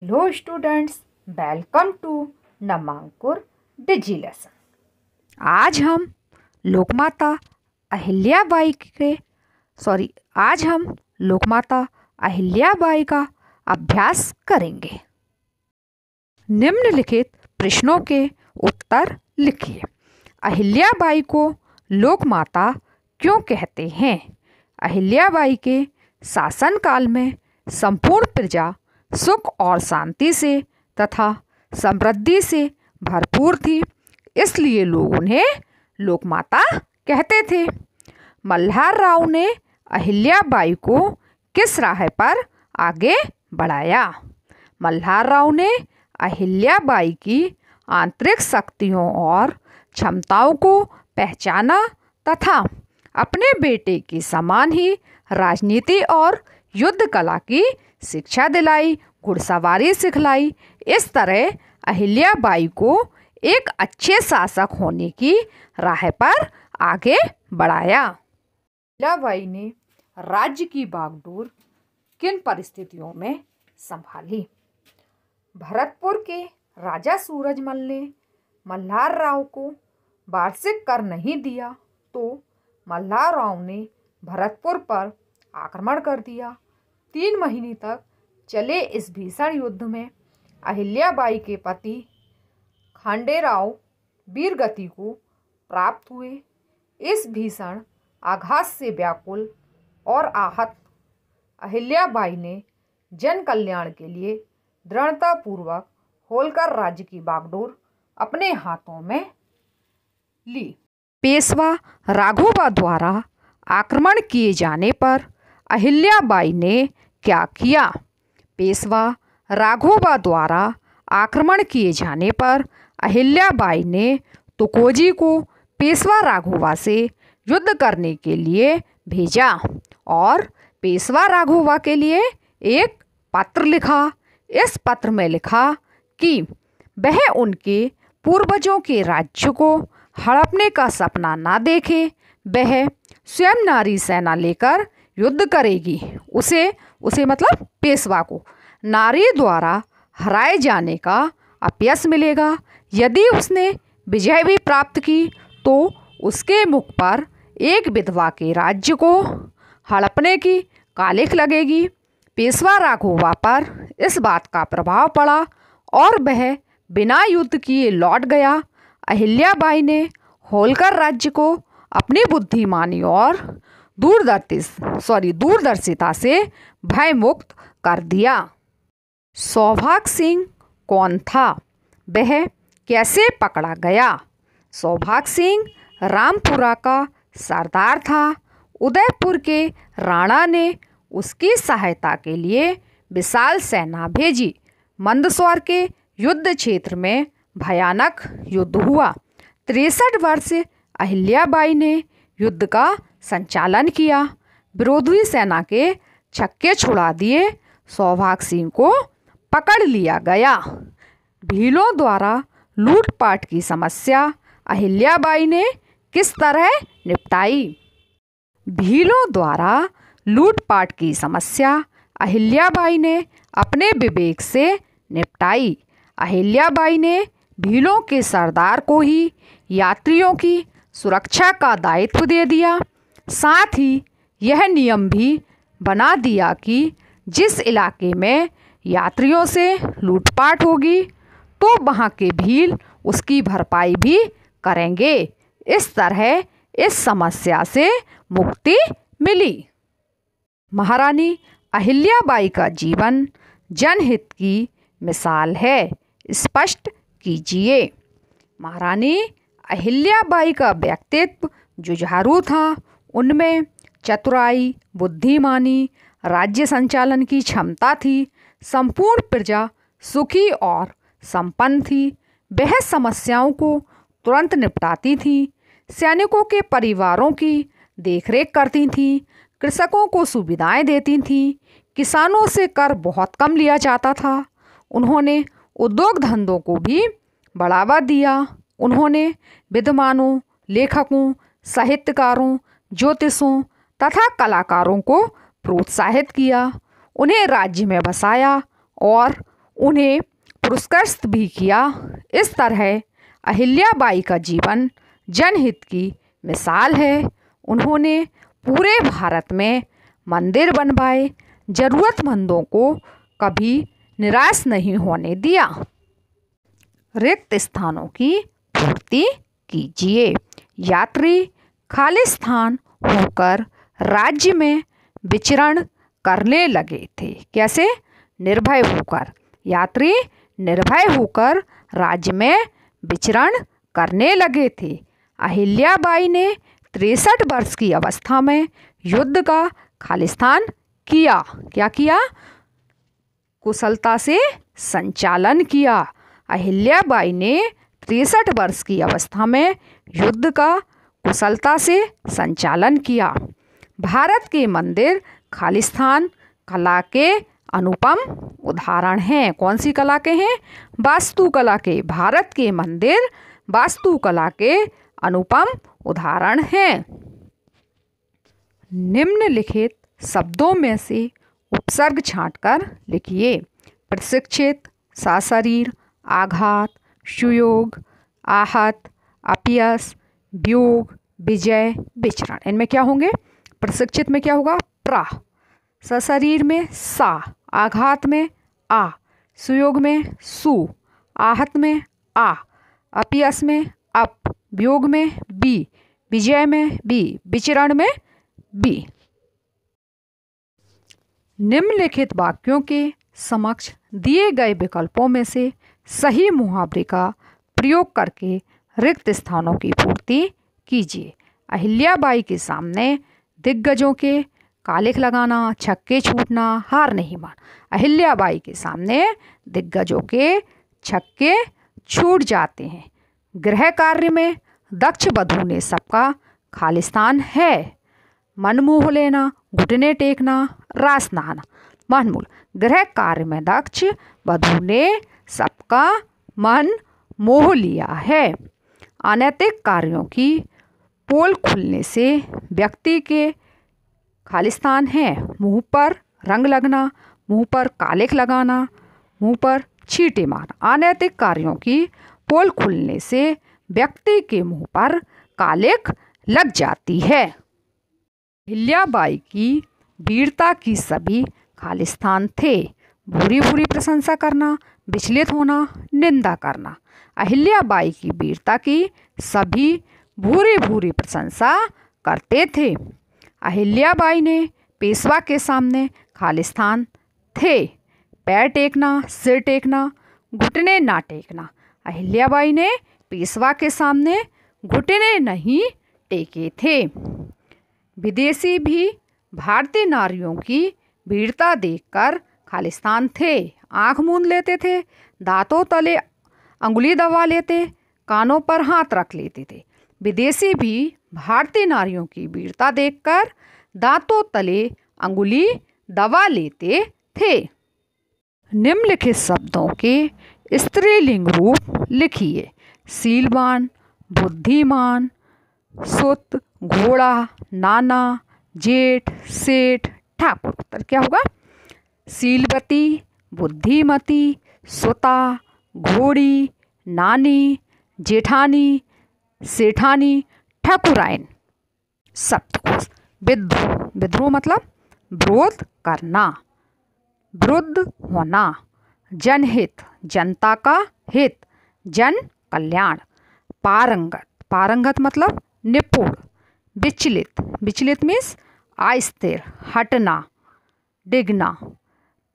Hello students, welcome to Namankur digi lesson. आज हम लोकमाता अहिल्याबाई के आज हम लोकमाता अहिल्याबाई का अभ्यास करेंगे। निम्नलिखित प्रश्नों के उत्तर लिखिए। अहिल्याबाई को लोकमाता क्यों कहते हैं? अहिल्याबाई के शासनकाल में संपूर्ण प्रजा सुख और शांति से तथा समृद्धि से भरपूर थी, इसलिए लोग उन्हें लोकमाता कहते थे। मल्हार राव ने अहिल्याबाई को किस राह पर आगे बढ़ाया? मल्हार राव ने अहिल्याबाई की आंतरिक शक्तियों और क्षमताओं को पहचाना तथा अपने बेटे के समान ही राजनीति और युद्ध कला की शिक्षा दिलाई, घुड़सवारी सिखलाई। इस तरह अहिल्याबाई को एक अच्छे शासक होने की राह पर आगे बढ़ाया। अहिल्याबाई ने राज्य की बागडोर किन परिस्थितियों में संभाली? भरतपुर के राजा सूरजमल ने मल्हार राव को वार्षिक कर नहीं दिया तो मल्हार राव ने भरतपुर पर आक्रमण कर दिया। 3 महीने तक चले इस भीषण युद्ध में अहिल्याबाई के पति खांडेराव वीरगति को प्राप्त हुए। इस भीषण आघात से व्याकुल और आहत अहिल्याबाई ने जन कल्याण के लिए दृढ़तापूर्वक होलकर राज्य की बागडोर अपने हाथों में ली। पेशवा राघोबा द्वारा आक्रमण किए जाने पर अहिल्याबाई ने क्या किया? पेशवा राघोबा द्वारा आक्रमण किए जाने पर अहिल्याबाई ने तुकोजी को पेशवा राघोबा से युद्ध करने के लिए भेजा और पेशवा राघोबा के लिए एक पत्र लिखा। इस पत्र में लिखा कि वह उनके पूर्वजों के राज्य को हड़पने का सपना ना देखे, वह स्वयं नारी सेना लेकर युद्ध करेगी। उसे मतलब पेशवा को नारी द्वारा हराए जाने का अपयश मिलेगा। यदि उसने विजय भी प्राप्त की तो उसके मुख पर एक विधवा के राज्य को हड़पने की कालिख लगेगी। पेशवा राघोबा पर इस बात का प्रभाव पड़ा और वह बिना युद्ध किए लौट गया। अहिल्याबाई ने होलकर राज्य को अपनी बुद्धिमानी और दूरदर्शिता से भयमुक्त कर दिया। सौभाग सिंह कौन था? वह कैसे पकड़ा गया? सौभाग सिंह रामपुरा का सरदार था। उदयपुर के राणा ने उसकी सहायता के लिए विशाल सेना भेजी। मंदसौर के युद्ध क्षेत्र में भयानक युद्ध हुआ। 63 वर्ष अहिल्याबाई ने युद्ध का संचालन किया। विरोधी सेना के छक्के छुड़ा दिए। सौभाग सिंह को पकड़ लिया गया। भीलों द्वारा लूटपाट की समस्या अहिल्याबाई ने किस तरह निपटाई? भीलों द्वारा लूटपाट की समस्या अहिल्याबाई ने अपने विवेक से निपटाई। अहिल्याबाई ने भीलों के सरदार को ही यात्रियों की सुरक्षा का दायित्व दे दिया। साथ ही यह नियम भी बना दिया कि जिस इलाके में यात्रियों से लूटपाट होगी तो वहाँ के भील उसकी भरपाई भी करेंगे। इस तरह इस समस्या से मुक्ति मिली। महारानी अहिल्याबाई का जीवन जनहित की मिसाल है, स्पष्ट कीजिए। महारानी अहिल्याबाई का व्यक्तित्व जुझारू था। उनमें चतुराई, बुद्धिमानी, राज्य संचालन की क्षमता थी। संपूर्ण प्रजा सुखी और संपन्न थी। वह समस्याओं को तुरंत निपटाती थी। सैनिकों के परिवारों की देखरेख करती थी। कृषकों को सुविधाएं देती थी। किसानों से कर बहुत कम लिया जाता था। उन्होंने उद्योग धंधों को भी बढ़ावा दिया। उन्होंने विद्वानों, लेखकों, साहित्यकारों, ज्योतिषों तथा कलाकारों को प्रोत्साहित किया। उन्हें राज्य में बसाया और उन्हें पुरस्कृत भी किया। इस तरह अहिल्याबाई का जीवन जनहित की मिसाल है। उन्होंने पूरे भारत में मंदिर बनवाए, जरूरतमंदों को कभी निराश नहीं होने दिया। रिक्त स्थानों की पूर्ति कीजिए। यात्री खालिस्तान होकर राज्य में विचरण करने लगे थे। कैसे? निर्भय होकर। यात्री निर्भय होकर राज्य में विचरण करने लगे थे। अहिल्याबाई ने 63 वर्ष की अवस्था में युद्ध का खालिस्तान किया। क्या किया? कुशलता से संचालन किया। अहिल्याबाई ने 63 वर्ष की अवस्था में युद्ध का कुशलता से संचालन किया। भारत के मंदिर खालिस्तान कला के अनुपम उदाहरण हैं। कौन सी कला के हैं? वास्तुकला के। भारत के मंदिर वास्तुकला के अनुपम उदाहरण हैं। निम्नलिखित शब्दों में से उपसर्ग छांटकर लिखिए। प्रशिक्षित, सशरीर, आघात, सुयोग, आहत, अपयश, वियोग, विजय, विचरण। इनमें क्या होंगे? प्रशिक्षित में क्या होगा? प्रा, सशरीर में सा, आघात में आ, सुयोग में सु, आहत में आ, अपयश में अप, वियोग में बी, विजय में बी, विचरण में बी। निम्नलिखित वाक्यों के समक्ष दिए गए विकल्पों में से सही मुहावरे का प्रयोग करके रिक्त स्थानों की पूर्ति कीजिए। अहिल्याबाई के सामने दिग्गजों के कालिख लगाना, छक्के छूटना, हार नहीं मान। अहिल्याबाई के सामने दिग्गजों के छक्के छूट जाते हैं। गृह कार्य में दक्ष वधू ने सबका खालिस्तान है। मन मोह लेना, घुटने टेकना, रास नहाना। महमूल। गृह कार्य में दक्ष वधू ने सबका मन मोह लिया है। अनैतिक कार्यों की पोल खुलने से व्यक्ति के खालिस्तान है। मुंह पर रंग लगना, मुंह पर कालिख लगाना, मुंह पर छींटे मारना। अनैतिक कार्यों की पोल खुलने से व्यक्ति के मुंह पर कालिख लग जाती है। अहिल्याबाई की वीरता की सभी खालिस्तान थे। भूरी भूरी प्रशंसा करना, विचलित होना, निंदा करना। अहिल्याबाई की वीरता की सभी भूरी भूरी प्रशंसा करते थे। अहिल्याबाई ने पेशवा के सामने खालिस्तान थे। पैर टेकना, सिर टेकना, घुटने ना टेकना। अहिल्याबाई ने पेशवा के सामने घुटने नहीं टेके थे। विदेशी भी भारतीय नारियों की वीरता देखकर खालिस्तान थे। आंख मूंद लेते थे, दांतों तले अंगुली दबा लेते, कानों पर हाथ रख लेते थे। विदेशी भी भारतीय नारियों की वीरता देखकर दांतों तले अंगुली दबा लेते थे। निम्नलिखित शब्दों के स्त्रीलिंग रूप लिखिए। शीलवान, बुद्धिमान, सुत, घोड़ा, नाना, जेठ, सेठ, ठाकुर। उत्तर क्या होगा? शीलवती, बुद्धिमती, सुता, घोड़ी, नानी, जेठानी, सेठानी, ठाकुराइन। सप्तकोश। विद्रोह। विद्रोह मतलब विरोध करना, विरुद्ध होना। जनहित, जनता का हित, जन कल्याण। पारंगत। पारंगत मतलब निपुण। विचलित। विचलित मीन्स अस्थिर, हटना, डिगना।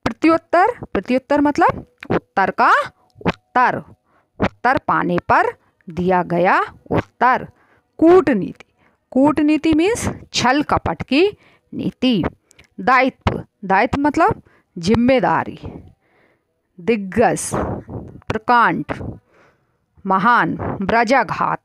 प्रत्युत्तर। प्रत्युत्तर मतलब उत्तर का उत्तर, उत्तर पाने पर दिया गया उत्तर। कूटनीति। कूटनीति मीन्स छल कपट की नीति। दायित्व। दायित्व मतलब जिम्मेदारी। दिग्गज, प्रकांड, महान। ब्रजाघात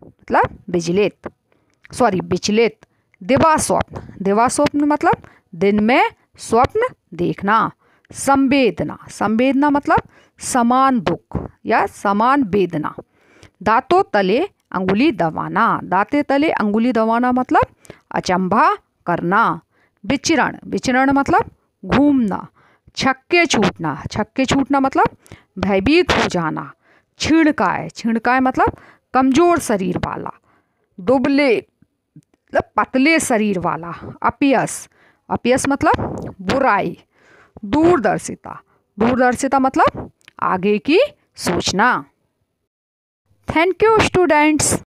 मतलब विचलित, विचलित। दिवास्वप्न। दिवास्वप्न मतलब दिन में स्वप्न देखना। संवेदना। संवेदना मतलब समान दुख या समान वेदना। दांतों तले अंगुली दबाना। दांते तले अंगुली दबाना मतलब अचंभा करना। विचरण। विचरण मतलब घूमना। छक्के छूटना मतलब भयभीत हो जाना। छीणकाय मतलब कमजोर शरीर वाला। दुबले मतलब पतले शरीर वाला। अपयस मतलब बुराई। दूरदर्शिता मतलब आगे की सूचना। Thank you students.